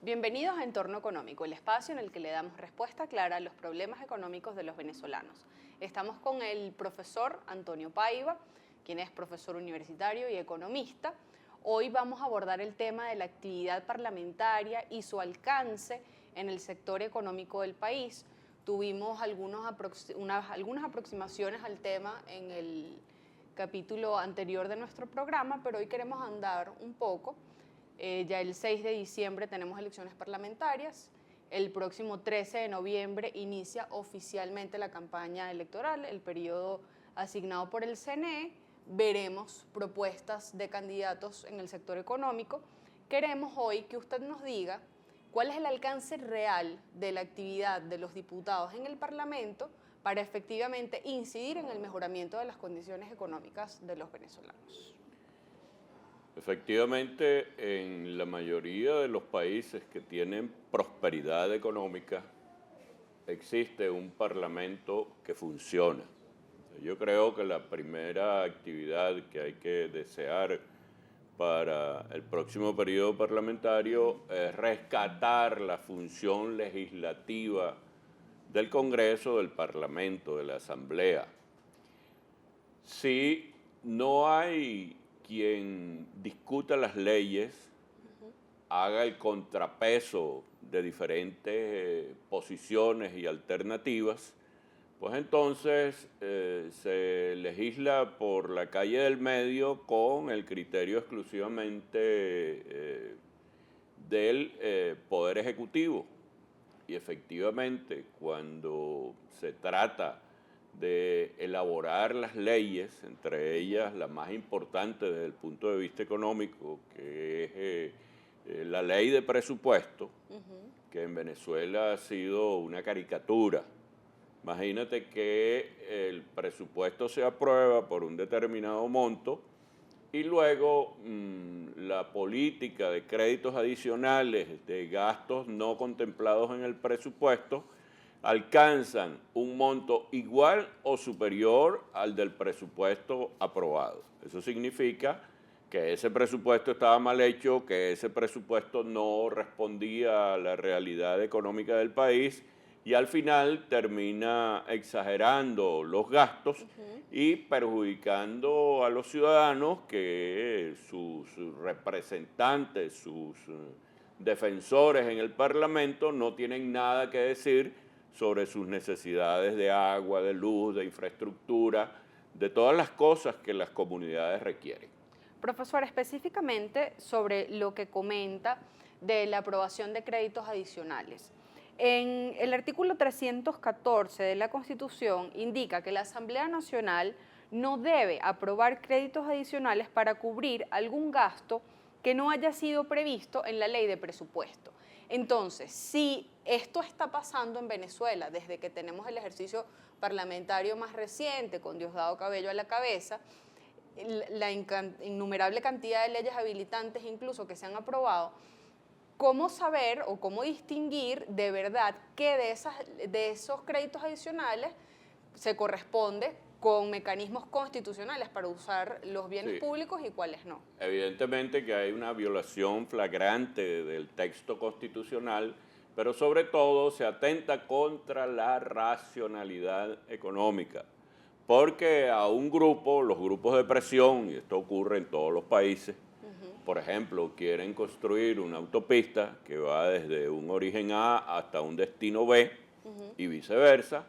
Bienvenidos a Entorno Económico, el espacio en el que le damos respuesta clara a los problemas económicos de los venezolanos. Estamos con el profesor Antonio Paiva, quien es profesor universitario y economista. Hoy vamos a abordar el tema de la actividad parlamentaria y su alcance en el sector económico del país. Tuvimos algunas aproximaciones al tema en el capítulo anterior de nuestro programa, pero hoy queremos andar un poco. Ya el 6 de diciembre tenemos elecciones parlamentarias, el próximo 13 de noviembre inicia oficialmente la campaña electoral, el periodo asignado por el CNE, veremos propuestas de candidatos en el sector económico. Queremos hoy que usted nos diga cuál es el alcance real de la actividad de los diputados en el Parlamento para efectivamente incidir en el mejoramiento de las condiciones económicas de los venezolanos. Efectivamente, en la mayoría de los países que tienen prosperidad económica, existe un parlamento que funciona. Yo creo que la primera actividad que hay que desear para el próximo periodo parlamentario es rescatar la función legislativa del Congreso, del Parlamento, de la Asamblea. Si no hay quien discuta las leyes, haga el contrapeso de diferentes posiciones y alternativas, pues entonces se legisla por la calle del medio con el criterio exclusivamente del Poder Ejecutivo. Y efectivamente, cuando se trata de elaborar las leyes, entre ellas la más importante desde el punto de vista económico, que es la ley de presupuesto, que en Venezuela ha sido una caricatura. Imagínate que el presupuesto se aprueba por un determinado monto y luego la política de créditos adicionales, de gastos no contemplados en el presupuesto, alcanzan un monto igual o superior al del presupuesto aprobado. Eso significa que ese presupuesto estaba mal hecho, que ese presupuesto no respondía a la realidad económica del país y al final termina exagerando los gastos y perjudicando a los ciudadanos que sus representantes, sus defensores en el Parlamento no tienen nada que decir sobre sus necesidades de agua, de luz, de infraestructura, de todas las cosas que las comunidades requieren. Profesor, específicamente sobre lo que comenta de la aprobación de créditos adicionales. En el artículo 314 de la Constitución indica que la Asamblea Nacional no debe aprobar créditos adicionales para cubrir algún gasto que no haya sido previsto en la ley de presupuesto. Entonces, si esto está pasando en Venezuela desde que tenemos el ejercicio parlamentario más reciente, con Diosdado Cabello a la cabeza, la innumerable cantidad de leyes habilitantes incluso que se han aprobado, ¿cómo saber o cómo distinguir de verdad qué de esos créditos adicionales se corresponde con mecanismos constitucionales para usar los bienes públicos y cuáles no? Evidentemente que hay una violación flagrante del texto constitucional, pero sobre todo se atenta contra la racionalidad económica, porque a un grupo, los grupos de presión, y esto ocurre en todos los países, por ejemplo, quieren construir una autopista que va desde un origen A hasta un destino B y viceversa,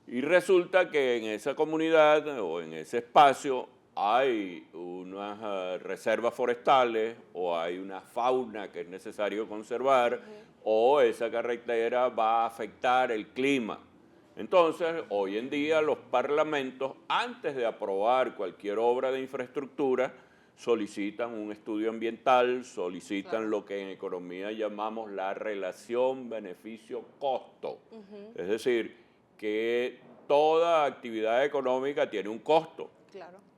y resulta que en esa comunidad o en ese espacio hay unas reservas forestales o hay una fauna que es necesario conservar o esa carretera va a afectar el clima. Entonces, hoy en día los parlamentos, antes de aprobar cualquier obra de infraestructura, solicitan un estudio ambiental, solicitan lo que en economía llamamos la relación beneficio-costo. Es decir, que toda actividad económica tiene un costo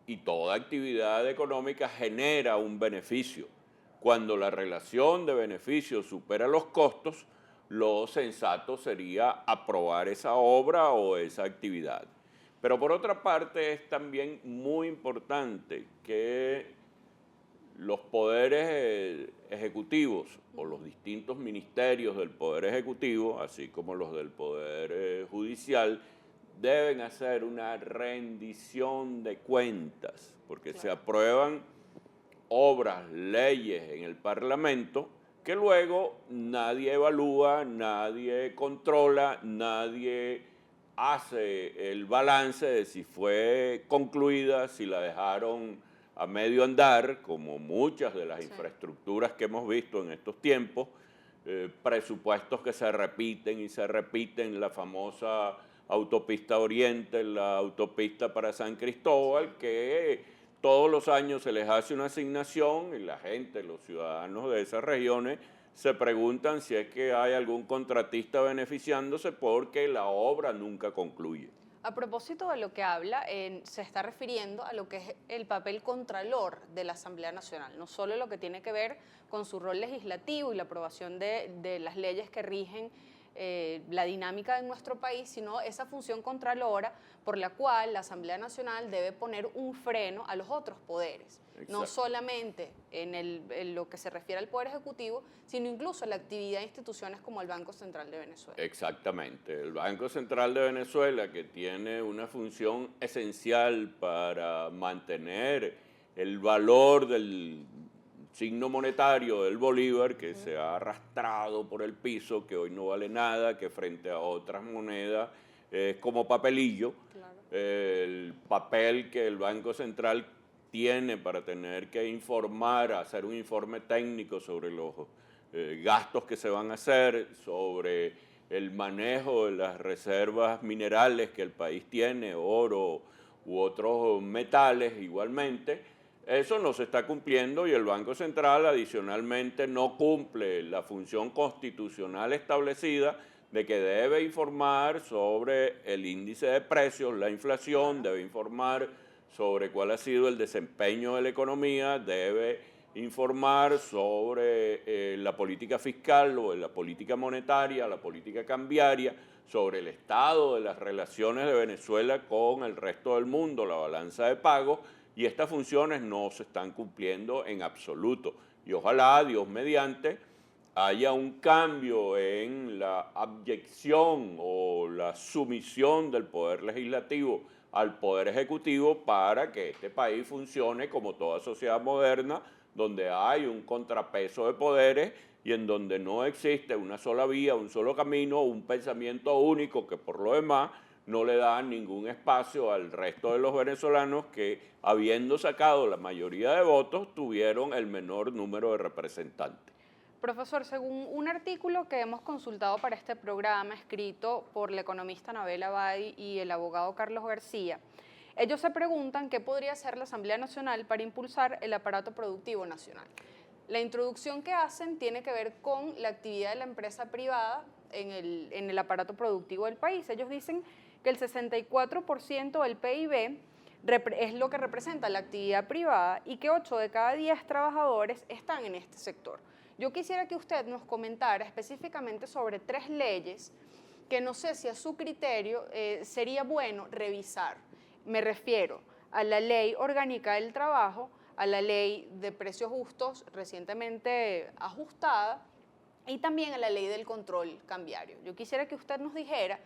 y toda actividad económica genera un beneficio. Cuando la relación de beneficios supera los costos, lo sensato sería aprobar esa obra o esa actividad. Pero por otra parte es también muy importante que los poderes ejecutivos o los distintos ministerios del Poder Ejecutivo, así como los del Poder Judicial, deben hacer una rendición de cuentas, porque se aprueban obras, leyes en el Parlamento que luego nadie evalúa, nadie controla, nadie hace el balance de si fue concluida, si la dejaron a medio andar, como muchas de las infraestructuras que hemos visto en estos tiempos, presupuestos que se repiten y se repiten, la famosa autopista Oriente, la autopista para San Cristóbal, que todos los años se les hace una asignación y la gente, los ciudadanos de esas regiones, se preguntan si es que hay algún contratista beneficiándose porque la obra nunca concluye. A propósito de lo que habla, se está refiriendo a lo que es el papel contralor de la Asamblea Nacional, no solo lo que tiene que ver con su rol legislativo y la aprobación de las leyes que rigen la dinámica de nuestro país, sino esa función contralora por la cual la Asamblea Nacional debe poner un freno a los otros poderes. Exacto. No solamente en lo que se refiere al Poder Ejecutivo, sino incluso a la actividad de instituciones como el Banco Central de Venezuela. Exactamente. El Banco Central de Venezuela, que tiene una función esencial para mantener el valor del signo monetario del bolívar, que se ha arrastrado por el piso, que hoy no vale nada, que frente a otras monedas es como papelillo. Claro. El papel que el Banco Central tiene para tener que informar, hacer un informe técnico sobre los gastos que se van a hacer, sobre el manejo de las reservas minerales que el país tiene, oro u otros metales igualmente. Eso no se está cumpliendo y el Banco Central adicionalmente no cumple la función constitucional establecida de que debe informar sobre el índice de precios, la inflación, debe informar sobre cuál ha sido el desempeño de la economía, debe informar sobre la política fiscal o la política monetaria, la política cambiaria, sobre el estado de las relaciones de Venezuela con el resto del mundo, la balanza de pagos, y estas funciones no se están cumpliendo en absoluto. Y ojalá, Dios mediante, haya un cambio en la abyección o la sumisión del Poder Legislativo al Poder Ejecutivo para que este país funcione como toda sociedad moderna, donde hay un contrapeso de poderes y en donde no existe una sola vía, un solo camino, un pensamiento único que por lo demás no le da ningún espacio al resto de los venezolanos que, habiendo sacado la mayoría de votos, tuvieron el menor número de representantes. Profesor, según un artículo que hemos consultado para este programa, escrito por la economista Anabel Abadi y el abogado Carlos García, ellos se preguntan qué podría hacer la Asamblea Nacional para impulsar el aparato productivo nacional. La introducción que hacen tiene que ver con la actividad de la empresa privada en el aparato productivo del país. Ellos dicen que el 64% del PIB es lo que representa la actividad privada y que 8 de cada 10 trabajadores están en este sector. Yo quisiera que usted nos comentara específicamente sobre 3 leyes que no sé si a su criterio sería bueno revisar. Me refiero a la Ley Orgánica del Trabajo, a la Ley de Precios Justos recientemente ajustada y también a la Ley del Control Cambiario. Yo quisiera que usted nos dijera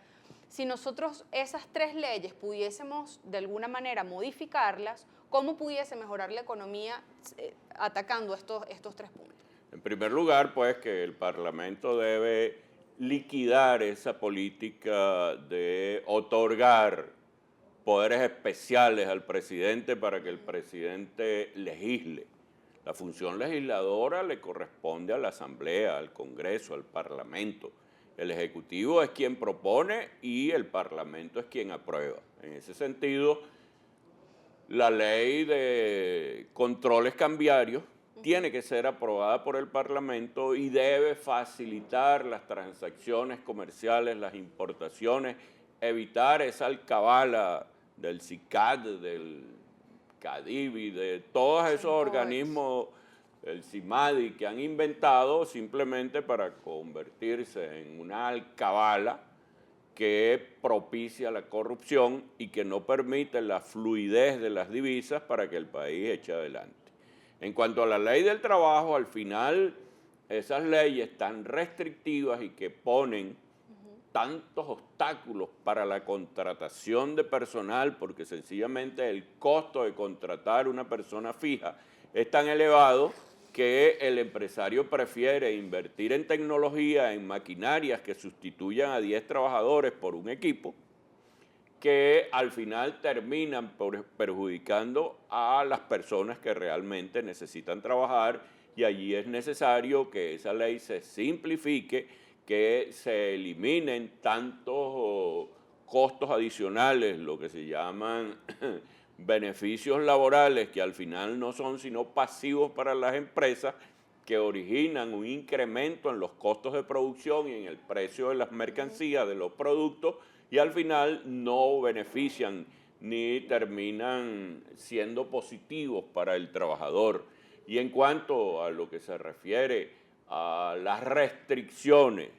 si nosotros esas 3 leyes pudiésemos de alguna manera modificarlas, ¿cómo pudiese mejorar la economía atacando estos 3 puntos? En primer lugar, pues que el Parlamento debe liquidar esa política de otorgar poderes especiales al presidente para que el presidente legisle. La función legisladora le corresponde a la Asamblea, al Congreso, al Parlamento. El Ejecutivo es quien propone y el Parlamento es quien aprueba. En ese sentido, la ley de controles cambiarios tiene que ser aprobada por el Parlamento y debe facilitar las transacciones comerciales, las importaciones, evitar esa alcabala del CICAD, del CADIVI, de todos esos organismos, el CIMADI, que han inventado simplemente para convertirse en una alcabala que propicia la corrupción y que no permite la fluidez de las divisas para que el país eche adelante. En cuanto a la ley del trabajo, al final esas leyes tan restrictivas y que ponen tantos obstáculos para la contratación de personal, porque sencillamente el costo de contratar una persona fija es tan elevado que el empresario prefiere invertir en tecnología, en maquinarias que sustituyan a 10 trabajadores por un equipo, que al final terminan perjudicando a las personas que realmente necesitan trabajar, y allí es necesario que esa ley se simplifique, que se eliminen tantos costos adicionales, lo que se llaman beneficios laborales, que al final no son sino pasivos para las empresas, que originan un incremento en los costos de producción y en el precio de las mercancías, de los productos, y al final no benefician ni terminan siendo positivos para el trabajador. Y en cuanto a lo que se refiere a las restricciones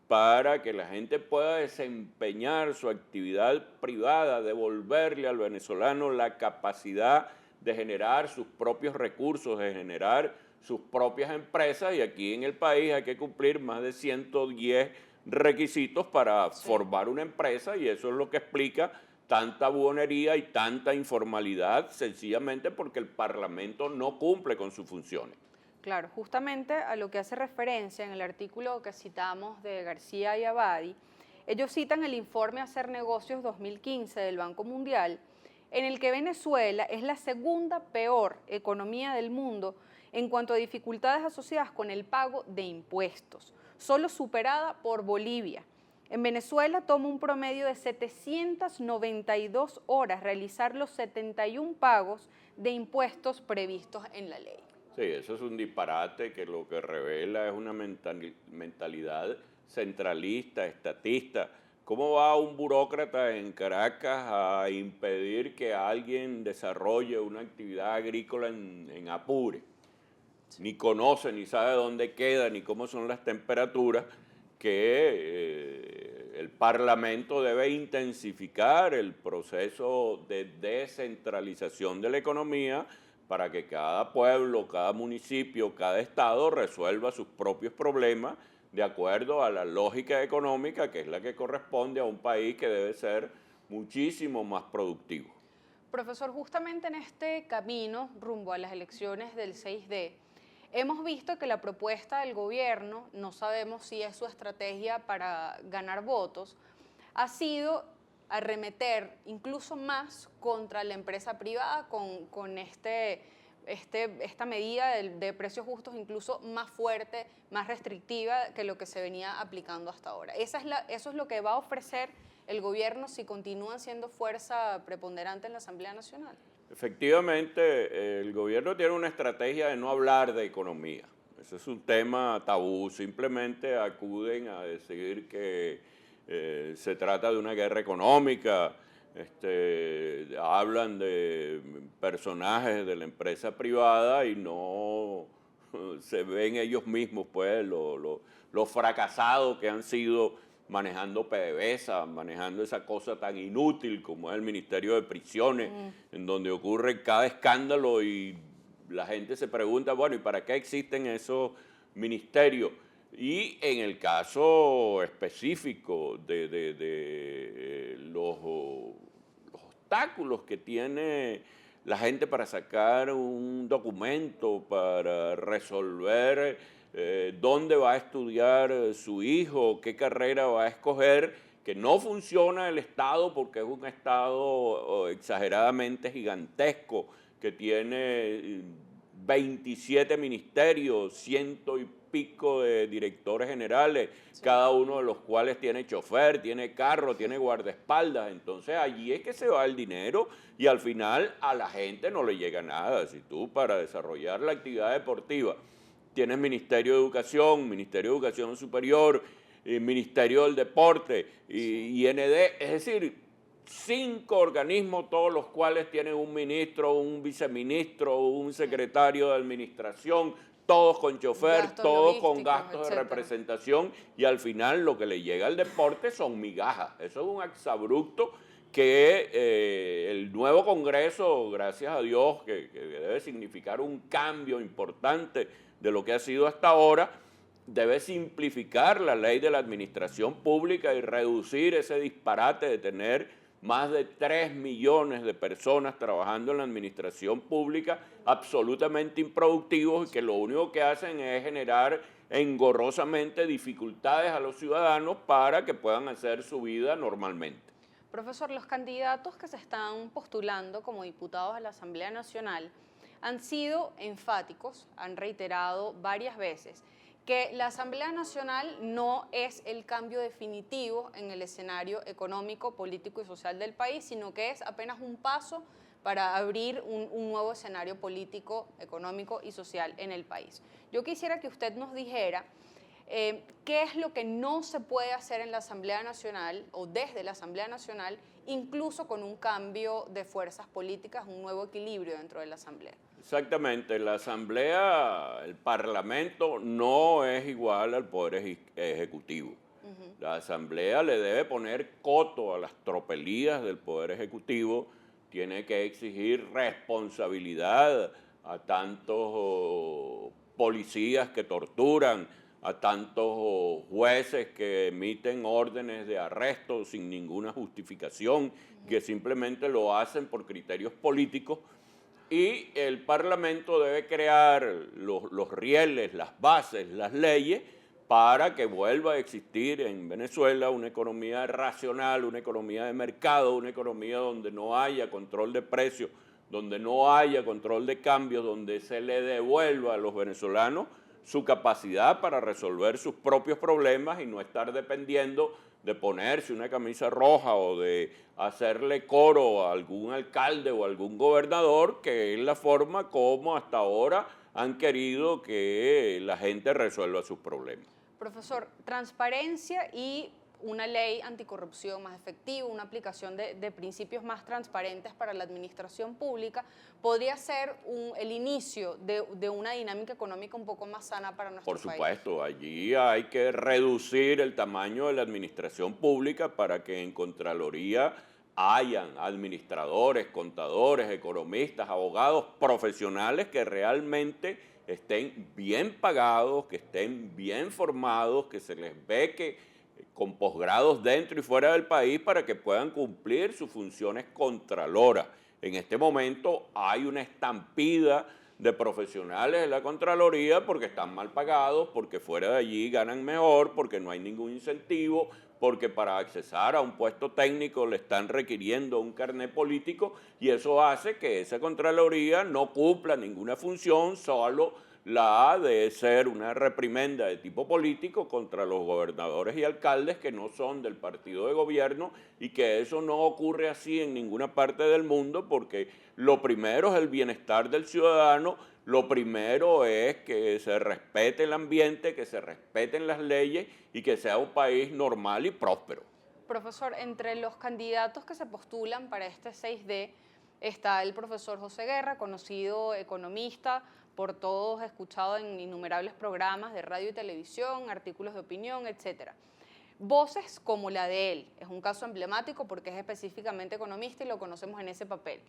para que la gente pueda desempeñar su actividad privada, devolverle al venezolano la capacidad de generar sus propios recursos, de generar sus propias empresas, y aquí en el país hay que cumplir más de 110 requisitos para formar una empresa, y eso es lo que explica tanta buonería y tanta informalidad, sencillamente porque el Parlamento no cumple con sus funciones. Claro, justamente a lo que hace referencia en el artículo que citamos de García y Abadi, ellos citan el informe Hacer Negocios 2015 del Banco Mundial, en el que Venezuela es la segunda peor economía del mundo en cuanto a dificultades asociadas con el pago de impuestos, solo superada por Bolivia. En Venezuela toma un promedio de 792 horas realizar los 71 pagos de impuestos previstos en la ley. Sí, eso es un disparate que lo que revela es una mentalidad centralista, estatista. ¿Cómo va un burócrata en Caracas a impedir que alguien desarrolle una actividad agrícola en Apure? Ni conoce, ni sabe dónde queda, ni cómo son las temperaturas, que el Parlamento debe intensificar el proceso de descentralización de la economía para que cada pueblo, cada municipio, cada estado resuelva sus propios problemas de acuerdo a la lógica económica, que es la que corresponde a un país que debe ser muchísimo más productivo. Profesor, justamente en este camino rumbo a las elecciones del 6D, hemos visto que la propuesta del gobierno, no sabemos si es su estrategia para ganar votos, ha sido arremeter incluso más contra la empresa privada con esta medida de precios justos incluso más fuerte, más restrictiva que lo que se venía aplicando hasta ahora. Eso es lo que va a ofrecer el gobierno si continúan siendo fuerza preponderante en la Asamblea Nacional. Efectivamente, el gobierno tiene una estrategia de no hablar de economía. Ese es un tema tabú. Simplemente acuden a decir que se trata de una guerra económica. Hablan de personajes de la empresa privada y no se ven ellos mismos, pues, los fracasados que han sido manejando PDVSA, manejando esa cosa tan inútil como es el Ministerio de Prisiones, en donde ocurre cada escándalo y la gente se pregunta, bueno, ¿y para qué existen esos ministerios? Y en el caso específico de los obstáculos que tiene la gente para sacar un documento, para resolver dónde va a estudiar su hijo, qué carrera va a escoger, que no funciona el Estado porque es un Estado exageradamente gigantesco que tiene 27 ministerios, ciento y pico de directores generales, cada uno de los cuales tiene chofer, tiene carro, tiene guardaespaldas. Entonces allí es que se va el dinero y al final a la gente no le llega nada. Si tú para desarrollar la actividad deportiva tienes Ministerio de Educación Superior, Ministerio del Deporte, IND, es decir, 5 organismos, todos los cuales tienen un ministro, un viceministro, un secretario de administración, todos con chofer, Gastos todos con logísticos, gastos de etcétera. representación, y al final lo que le llega al deporte son migajas. Eso es un exabrupto que el nuevo Congreso, gracias a Dios, que debe significar un cambio importante de lo que ha sido hasta ahora, debe simplificar la ley de la administración pública y reducir ese disparate de tener más de 3 millones de personas trabajando en la administración pública absolutamente improductivos y que lo único que hacen es generar engorrosamente dificultades a los ciudadanos para que puedan hacer su vida normalmente. Profesor, los candidatos que se están postulando como diputados a la Asamblea Nacional han sido enfáticos, han reiterado varias veces que la Asamblea Nacional no es el cambio definitivo en el escenario económico, político y social del país, sino que es apenas un paso para abrir un nuevo escenario político, económico y social en el país. Yo quisiera que usted nos dijera qué es lo que no se puede hacer en la Asamblea Nacional o desde la Asamblea Nacional, incluso con un cambio de fuerzas políticas, un nuevo equilibrio dentro de la Asamblea. Exactamente, la Asamblea, el Parlamento no es igual al Poder Ejecutivo. La Asamblea le debe poner coto a las tropelías del Poder Ejecutivo, tiene que exigir responsabilidad a tantos policías que torturan, a tantos jueces que emiten órdenes de arresto sin ninguna justificación, que simplemente lo hacen por criterios políticos. Y el Parlamento debe crear los rieles, las bases, las leyes para que vuelva a existir en Venezuela una economía racional, una economía de mercado, una economía donde no haya control de precios, donde no haya control de cambios, donde se le devuelva a los venezolanos su capacidad para resolver sus propios problemas y no estar dependiendo de ponerse una camisa roja o de hacerle coro a algún alcalde o algún gobernador, que es la forma como hasta ahora han querido que la gente resuelva sus problemas. Profesor, transparencia y una ley anticorrupción más efectiva, una aplicación de principios más transparentes para la administración pública, podría ser el inicio de una dinámica económica un poco más sana para nuestro país. Por supuesto, allí hay que reducir el tamaño de la administración pública para que en Contraloría hayan administradores, contadores, economistas, abogados profesionales que realmente estén bien pagados, que estén bien formados, que se les beque con posgrados dentro y fuera del país para que puedan cumplir sus funciones contraloras. En este momento hay una estampida de profesionales de la Contraloría porque están mal pagados, porque fuera de allí ganan mejor, porque no hay ningún incentivo, porque para accesar a un puesto técnico le están requiriendo un carnet político y eso hace que esa Contraloría no cumpla ninguna función, solo la de ser una reprimenda de tipo político contra los gobernadores y alcaldes que no son del partido de gobierno y que eso no ocurre así en ninguna parte del mundo porque lo primero es el bienestar del ciudadano, lo primero es que se respete el ambiente, que se respeten las leyes y que sea un país normal y próspero. Profesor, entre los candidatos que se postulan para este 6D está el profesor José Guerra, conocido economista, por todos escuchado en innumerables programas de radio y televisión, artículos de opinión, etc. Voces como la de él, es un caso emblemático porque es específicamente economista y lo conocemos en ese papel,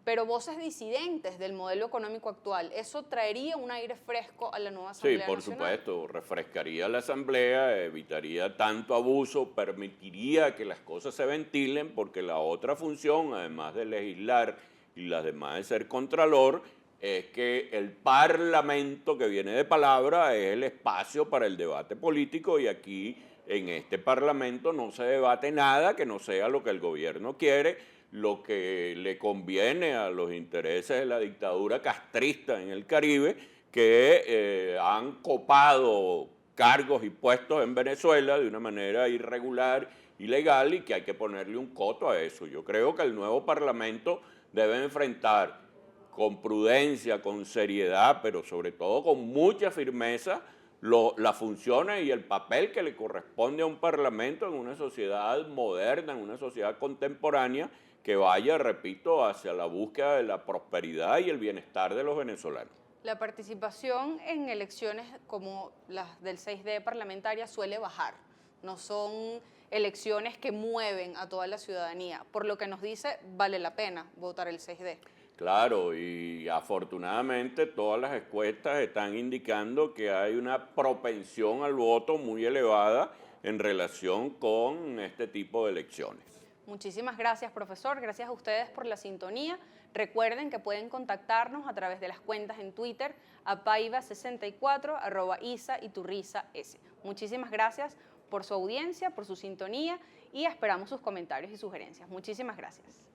pero voces disidentes del modelo económico actual, ¿eso traería un aire fresco a la nueva Asamblea Nacional? Sí, por supuesto, refrescaría la Asamblea, evitaría tanto abuso, permitiría que las cosas se ventilen, porque la otra función, además de legislar y las demás de ser contralor, es que el Parlamento, que viene de palabra, es el espacio para el debate político y aquí en este Parlamento no se debate nada que no sea lo que el gobierno quiere, lo que le conviene a los intereses de la dictadura castrista en el Caribe, que han copado cargos y puestos en Venezuela de una manera irregular, ilegal, y que hay que ponerle un coto a eso. Yo creo que el nuevo Parlamento debe enfrentar con prudencia, con seriedad, pero sobre todo con mucha firmeza, las funciones y el papel que le corresponde a un parlamento en una sociedad moderna, en una sociedad contemporánea, que vaya, repito, hacia la búsqueda de la prosperidad y el bienestar de los venezolanos. La participación en elecciones como las del 6D parlamentaria suele bajar, no son elecciones que mueven a toda la ciudadanía. Por lo que nos dice, vale la pena votar el 6D. Claro, y afortunadamente todas las encuestas están indicando que hay una propensión al voto muy elevada en relación con este tipo de elecciones. Muchísimas gracias, profesor. Gracias a ustedes por la sintonía. Recuerden que pueden contactarnos a través de las cuentas en Twitter a paiva64, @isa_iturriza_s. Muchísimas gracias por su audiencia, por su sintonía y esperamos sus comentarios y sugerencias. Muchísimas gracias.